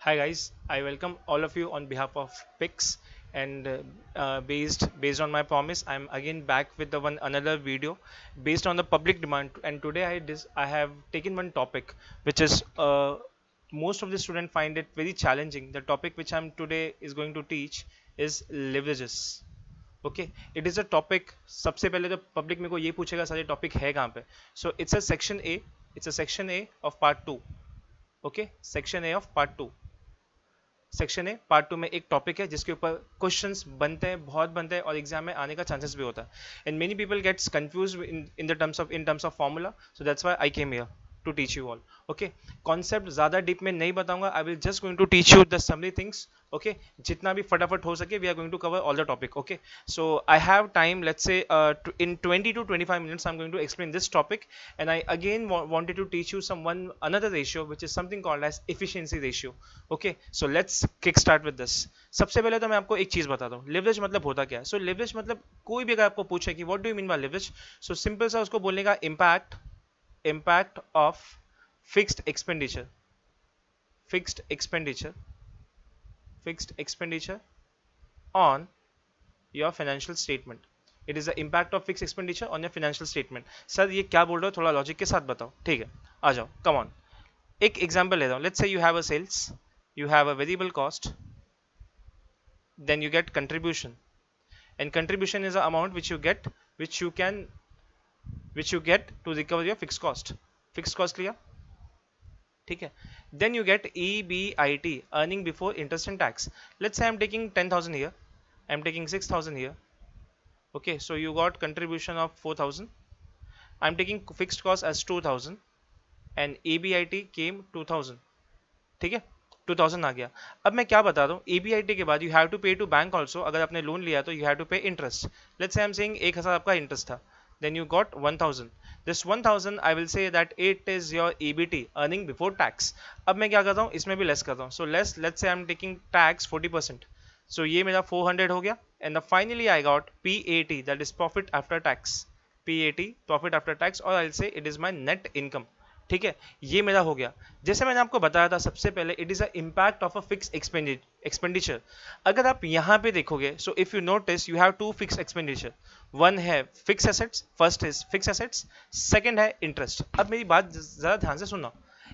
Hi guys, I welcome all of you on behalf of Pix and based on my promise, I'm again back with the one another video based on the public demand. And today I have taken one topic which is most of the students find it very challenging. The topic which I'm today is going to teach is leverages. Okay it is a topic. सबसे पहले तो public मेरे को ये पूछेगा sir ये topic है कहाँ पे. So it's a section A of part two. Okay section A of part two. Section है पार्ट टू में एक टॉपिक है जिसके ऊपर क्वेश्चंस बनते हैं, बहुत बनते हैं और एग्जाम में आने का चांसेस भी होता है. And many people gets confuse in terms of formula. So that's why I came here to teach you all. Okay concept ज़्यादा डीप में नहीं बताऊंगा. I will just going to teach you the summary things. Okay जितना भी फटाफट हो सके we are going to cover all the topic. Okay so I have time. Let's say in 20 to 25 minutes I'm going to explain this topic, and I again wanted to teach you some one another ratio which is something called as efficiency ratio. Okay, so let's kick start with this. सबसे पहले तो मैं आपको एक चीज बताता हूँ leverage मतलब होता क्या है. सो लिवरेज मतलब कोई भी अगर आपको पूछे कि what do you mean by leverage, so simple सा उसको बोलने का impact of fixed expenditure fixed expenditure fixed expenditure on your financial statement. It is the impact of fix expenditure on your financial statement. Sir ये क्या बोल रहे हो, थोड़ा लॉजिक के साथ बताओ. ठीक है, आ जाओ, कम ऑन. एक एग्जांपल लेता हूं. Let's say you have a sales, you have a variable cost, then you get contribution, and contribution is the amount which you get, which you can which you get to recover your fixed cost clear. ठीक है. Then you get EBIT, earning before interest and tax. Let's say I'm taking 10,000 here, I'm taking 6,000 here. Okay, so you got contribution of 4,000, I'm taking fixed cost as 2,000, and EBIT came 2,000. ठीक है, 2000 आ गया. अब मैं क्या बता रहा हूँ, EBIT के बाद you have to pay to bank also. अगर आपने लोन लिया तो you have to pay interest. Let's say I am saying 1000 आपका इंटरेस्ट था, then you got 1000. This 1000 I will say that it is your EBT, earning before tax. अब मैं क्या करता हूँ, इसमें भी लेस करता हूँ. So let's say I am taking tax 40%. सो ये मेरा 400 हो गया. And finally I got PAT, that is profit after tax. PAT, profit after tax, और आई से it is my net income. ठीक है, ये मेरा हो गया. जैसे मैंने आपको बताया था सबसे पहले, it is a impact of a fix expenditure. अगर आप यहाँ पे देखोगे, so if you notice you have two fix expenditure. One है fix assets, first is fix assets, second है इंटरेस्ट. अब मेरी बात जरा ध्यान से सुनना,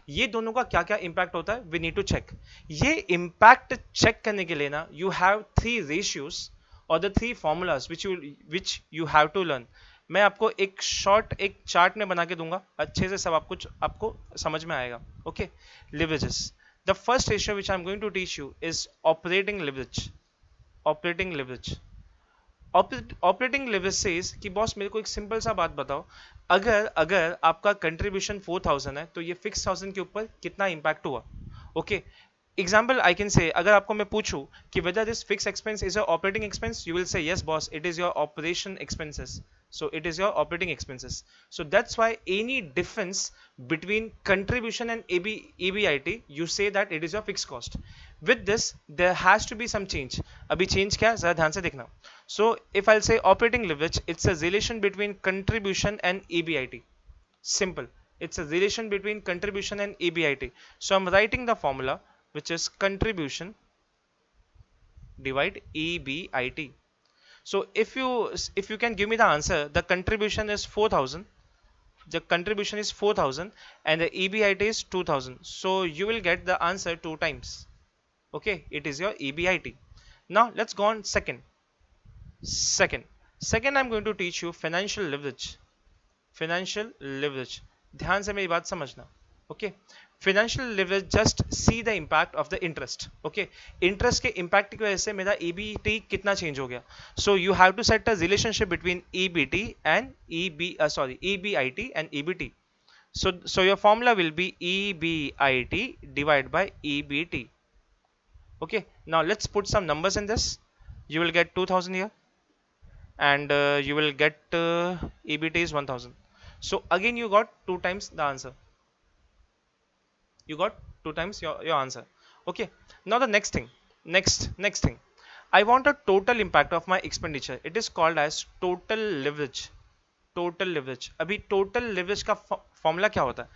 ये दोनों का क्या क्या इंपैक्ट होता है, वी नीड टू चेक. ये इंपैक्ट चेक करने के लिए ना यू हैव थ्री रेशियोज और the three formulas which you have to learn. मैं आपको एक चार्ट में बना के दूंगा, अच्छे से सब आपको समझ में आएगा. Okay, leverages. The first ratio which I am going to teach you is operating leverage. Operating leverage. Operating leverage says कि बॉस मेरे को एक सिंपल सा बात बताओ, अगर अगर आपका कंट्रीब्यूशन 4000 है तो ये फिक्स 1000 के ऊपर कितना इंपैक्ट हुआ. Okay, example I can say, अगर आपको मैं पूछूं कि whether this fix expense is your operating expense, you will say yes boss it is your operation expenses. So it is your operating expenses. So that's why any difference between contribution and EBIT, you say that it is your fixed cost. With this there has to be some change. अभी change क्या है जरा ध्यान से देखना. So if I'll say operating leverage, it's a relation between contribution and EBIT. Simple. It's a relation between contribution and EBIT. So I'm writing the formula which is contribution divide EBIT. So if you can give me the answer, the contribution is 4000, the contribution is 4000 and the EBIT is 2000. So you will get the answer two times. Okay, it is your EBIT. Now let's go on second. Second I'm going to teach you financial leverage. Financial leverage. ध्यान से मेरी बात समझना. Okay, financial leverage just see the impact of the interest. Okay, interest के impact की वजह से मेरा EBT कितना change हो गया. So you have to set a relationship between EBT and EBIT and EBT. So your formula will be EBIT divided by EBT. Okay, now let's put some numbers in this. You will get 2000 here, and you will get EBT is 1000. So again you got two times the answer. You got two times your answer. Okay, now the next thing, I want a total impact of my expenditure. It is called as total leverage. Total leverage. अभी total leverage का formula क्या होता है.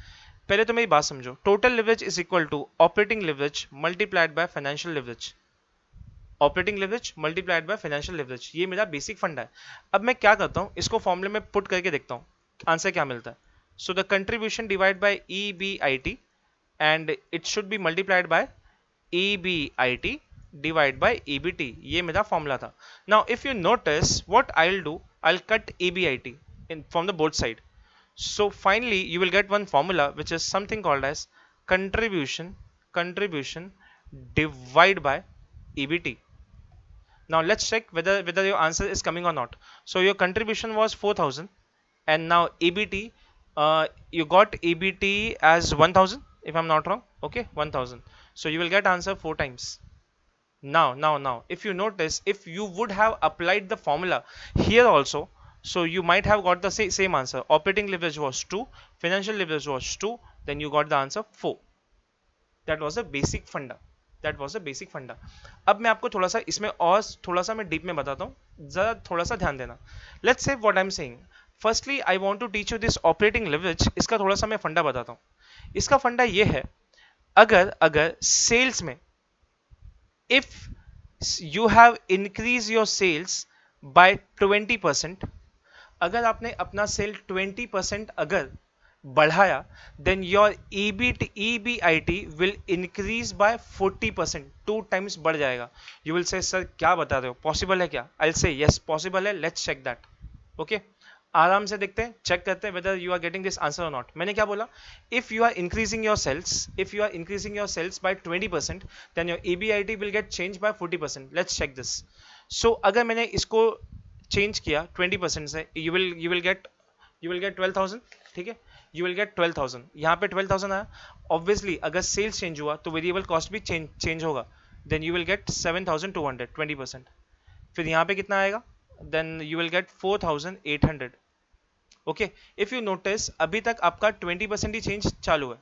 पहले तो मेरी बात समझो, total leverage is equal to operating leverage multiplied by financial leverage, operating leverage multiplied by financial leverage, ये मेरा बेसिक फंडा है। अब मैं क्या करता हूँ, इसको फॉर्मूले में पुट करके देखता हूँ आंसर क्या मिलता है। So the contribution divide by EBIT and it should be multiplied by EBIT divide by EBT, ये मेरा फॉर्मूला था। Now if you notice what I will do, I will cut EBIT in from the both side. So finally you will get one formula which is something called as contribution divide by EBT. Now let's check whether your answer is coming or not. So your contribution was 4,000 and now EBT, you got EBT as 1,000 if I'm not wrong. Okay, 1,000. So you will get answer 4 times. Now, if you notice, if you would have applied the formula here also, so you might have got the same answer. Operating leverage was 2, financial leverage was 2, then you got the answer 4. That was a basic funda. That was a basic funda. अब मैं आपको थोड़ा सा इसमें और थोड़ा सा मैं डीप में बताता हूँ, जरा थोड़ा सा ध्यान देना. Let's say what I'm saying. Firstly, I want to teach you this operating leverage. इसका थोड़ा सा मैं फंडा बताता हूँ. इसका फंडा ये है, अगर अगर सेल्स में if you have increased your sales by 20%, अगर आपने अपना सेल 20% अगर बढ़ाया, then your EBIT will increase by 40%, 2 times बढ़ जाएगा. You will say sir क्या बता रहे हो, पॉसिबल है क्या? I'll say yes पॉसिबल है, let's check that. Okay, आराम से देखते हैं, चेक करते हैं whether you are getting this answer or not. मैंने क्या बोला, if you are increasing your sales by 20%, then your EBIT will get changed by 40%. let's check this. So अगर मैंने इसको चेंज किया 20% से, you will get 12,000. ठीक है, you will get 12,000. यहाँ पे 12,000 आया. Obviously अगर सेल्स चेंज हुआ तो वेरिएबल कॉस्ट भी चेंज होगा, then you will get 7,200, 20%. फिर यहाँ पे कितना आएगा, then you will get 4,800. Okay, if you notice अभी तक आपका 20% ही चेंज चालू है.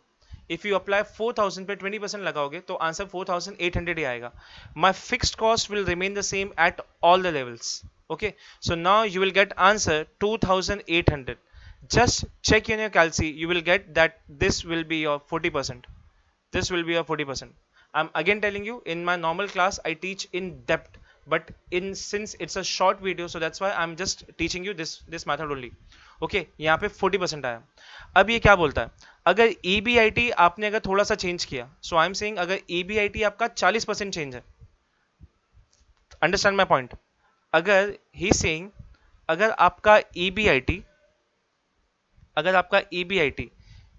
इफ यू अप्लाई 4,000 पे 20% लगाओगे तो आंसर 4,800 ही आएगा. My fixed cost will remain the same at all the levels. Okay, so now you will get answer 2,800. just check in your calci, you will get that this will be your 40%. This will be your 40%. I'm again telling you, in my normal class I teach in depth, but since it's a short video, so that's why I'm just teaching you this method only. Okay, यहाँ पे 40% आया. अब ये क्या बोलता है, अगर EBIT आपने अगर थोड़ा सा चेंज किया, सो आई एम सेइंग अगर EBIT आपका 40% चेंज है, अंडरस्टैंड माय पॉइंट. अगर ही सेइंग अगर आपका EBIT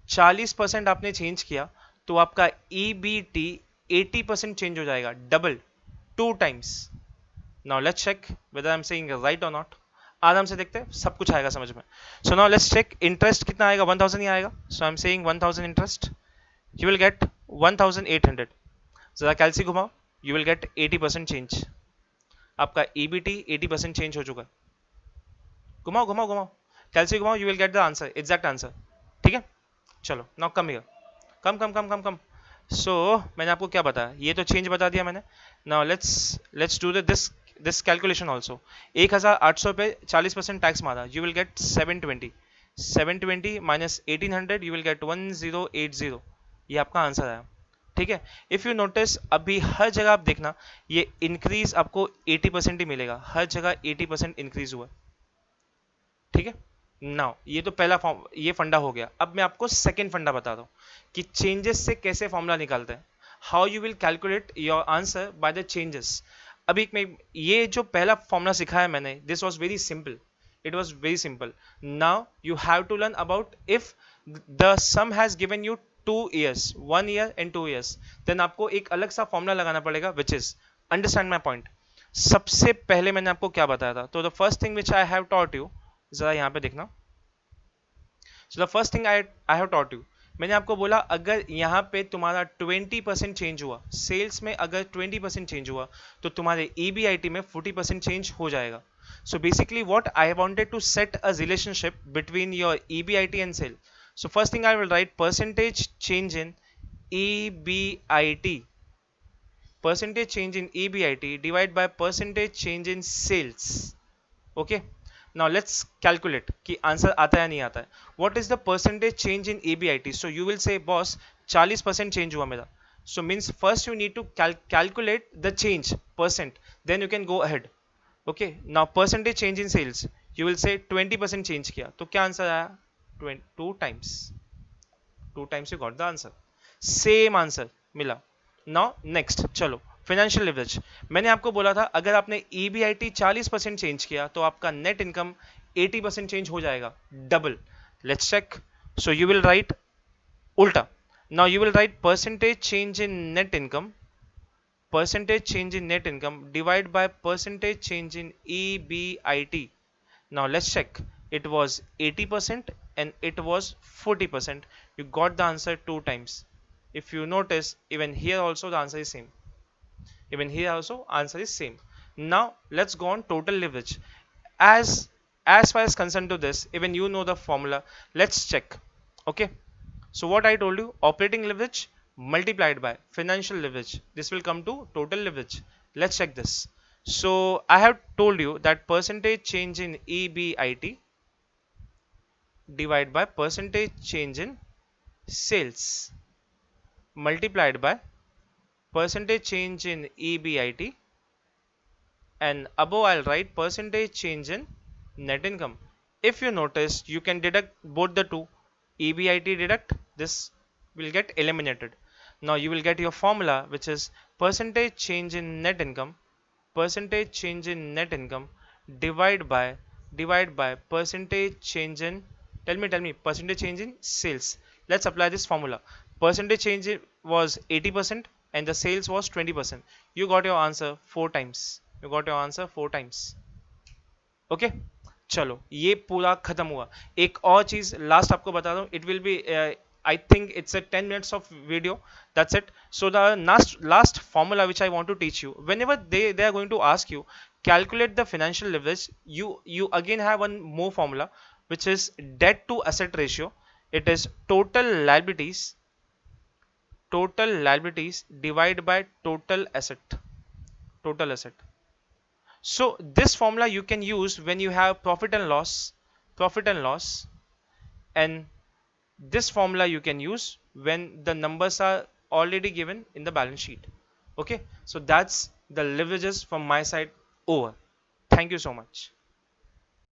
40% आपने चेंज किया तो आपका EBT 80% चेंज हो जाएगा, double, 2 times. Now let's check whether I am saying right और नॉट. आराम से देखते हैं, सब कुछ आएगा समझ में. So now let's check. Interest कितना आएगा, 1,000 ही आएगा. So I am saying 1,000 interest, you will get 1,800. जरा कैलसी घुमाओ, यू विल गेट 80% चेंज. आपका EBT 80% चेंज हो चुका है. घुमाओ घुमाओ घुमाओ, कैलसी घुमाओ, you will get the answer, exact answer. ठीक है, चलो नाउ कम हियर, कम कम कम कम कम. सो मैंने आपको क्या बताया, ये तो चेंज बता दिया मैंने. Now let's do this calculation also. 1,800 पे 40% टैक्स मारा, you will get 720 minus 1,800, you will get 1,080. ये आपका आंसर आया. ठीक है, इफ यू नोटिस अभी हर जगह आप देखना ये इंक्रीज आपको 80% ही मिलेगा, हर जगह 80% इंक्रीज हुआ. ठीक है, नाउ ये तो पहला फॉर्म, ये फंडा हो गया. अब मैं आपको सेकेंड फंडा बता दूं कि चेंजेस से कैसे फॉर्मूला निकालते हैं, how you will calculate your answer by the changes. अभी मैं ये जो पहला फॉर्मूला सिखाया मैंने, this was very simple, it was very simple. Now you have to learn about if the sum has given you 2 years, 1 year and 2 years, देन आपको एक अलग सा फॉर्मूला लगाना पड़ेगा, which is, understand my point. सबसे पहले मैंने आपको क्या बताया था, तो the first thing which I have taught you, जरा यहाँ पे देखना. So the first thing I have taught you, मैंने आपको बोला अगर यहाँ पे तुम्हारा 20% चेंज हुआ, सेल्स में अगर 20% चेंज हुआ तो तुम्हारे EBIT में 40% चेंज हो जाएगा. So basically what I wanted to set a relationship between your EBIT and sale. So first thing I will write percentage change in EBIT, percentage change in EBIT divide by percentage change in sales. Okay, Now let's calculate कि answer आता है या नहीं आता है. What is the percentage change in EBIT? So you will say boss 40% change हुआ मेरा. So means first you need to calculate the change percent, then you can go ahead. Okay, now percentage change in sales, you will say 20% change किया, तो क्या answer आया? 2 times. 2 times you got the answer. Same answer मिला. Now next चलो financial leverage. मैंने आपको बोला था अगर आपने EBIT 40% चेंज किया तो आपका नेट इनकम 80% चेंज हो जाएगा, double. Let's check. So you will write उल्टा. Now you will write percentage change in net income, percentage change in net income divided by percentage change in EBIT. Now let's check. It was 80% and it was 40%. You got the answer 2 times. If you notice, even here also the answer is same. Even here also answer is same. Now let's go on total leverage. As as far as concerned to this, even you know the formula. Let's check. Okay. So what I told you, operating leverage multiplied by financial leverage, this will come to total leverage. Let's check this. So I have told you that percentage change in EBIT divided by percentage change in sales multiplied by percentage change in EBIT, and above I'll write percentage change in net income. If you notice, you can deduct both the two. EBIT deduct, this will get eliminated. Now you will get your formula, which is percentage change in net income, percentage change in net income divide by percentage change in, tell me percentage change in sales. Let's apply this formula. Percentage change was 80% and the sales was 20%. You got your answer 4 times. You got your answer 4 times. Okay, चलो ये पूरा खत्म हुआ. एक और चीज last आपको बता दूं. It will be, I think it's a 10 minutes of video. That's it. So the last formula which I want to teach you, whenever they are going to ask you calculate the financial leverage, you again have one more formula, which is debt to asset ratio. It is total liabilities divided by total asset. So this formula you can use when you have profit and loss, and this formula you can use when the numbers are already given in the balance sheet. Okay, so that's the leverages from my side over. Thank you so much.